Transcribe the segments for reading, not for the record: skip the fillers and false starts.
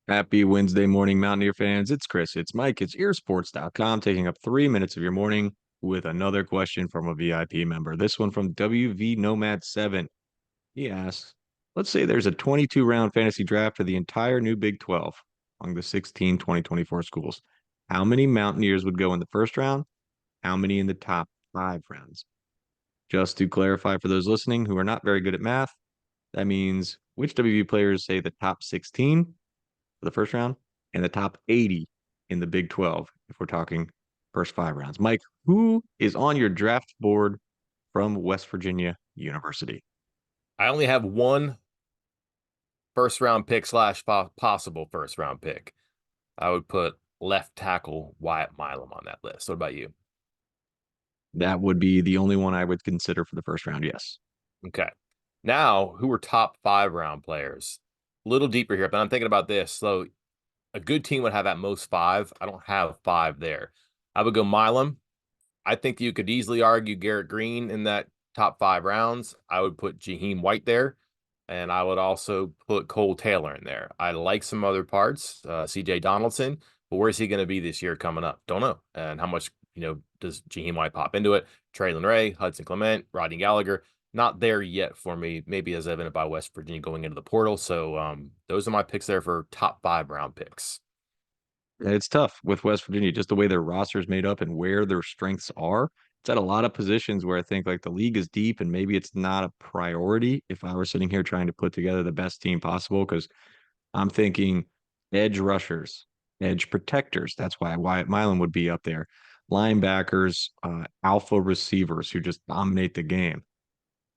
Happy Wednesday morning, Mountaineer fans. It's Chris, it's Mike, it's earsports.com, taking up 3 minutes of your morning with another question from a VIP member. This one from WV Nomad 7. He asks, let's say there's a 22 round fantasy draft for the entire new Big 12 among the 16 2024 schools. How many Mountaineers would go in the first round? How many in the top 5 rounds? Just to clarify for those listening who are not very good at math, that means which WV players say the top 16 for the first round and the top 80 in the Big 12 if we're talking first 5 rounds. Mike, who is on your draft board from West Virginia University? I only have one first round pick slash possible first round pick. I would put left tackle Wyatt Milam on that list. What about you? That would be the only one I would consider for the first round. Yes. Okay. Now, who are top 5 round players? A little deeper here, but I'm thinking about this. So, a good team would have at most five. I don't have five there. I would go Milam. I think you could easily argue Garrett Green in that top 5 rounds. I would put Jaheim White there. And I would also put Cole Taylor in there. I like some other parts, CJ Donaldson, but where's he going to be this year coming up? Don't know. And how much, does Jaheim White pop into it? Traylon Ray, Hudson Clement, Rodney Gallagher, not there yet for me, maybe as evident by West Virginia going into the portal. So those are my picks there for top 5 round picks. It's tough with West Virginia, just the way their roster is made up and where their strengths are. It's at a lot of positions where I think like the league is deep and maybe it's not a priority if I were sitting here trying to put together the best team possible because I'm thinking edge rushers, edge protectors. That's why Wyatt Milan would be up there. Linebackers, alpha receivers who just dominate the game.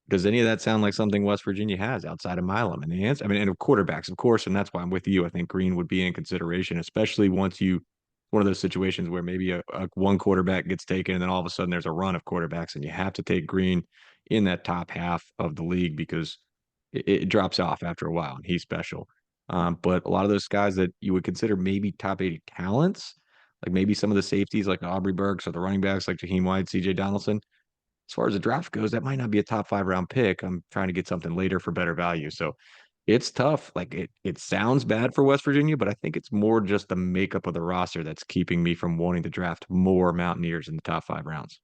Does any of that sound like something West Virginia has outside of Milam? And the answer, I mean, and of quarterbacks, of course, and that's why I'm with you. I think Green would be in consideration, especially once you one of those situations where maybe a one quarterback gets taken and then all of a sudden there's a run of quarterbacks and you have to take Green in that top half of the league because it drops off after a while and he's special. But a lot of those guys that you would consider maybe top 80 talents, like maybe some of the safeties like Aubrey Burks or the running backs like Jaheim White, CJ Donaldson, as far as the draft goes, that might not be a top 5 round pick. I'm trying to get something later for better value. So it's tough. Like it sounds bad for West Virginia, but I think it's more just the makeup of the roster that's keeping me from wanting to draft more Mountaineers in the top 5 rounds.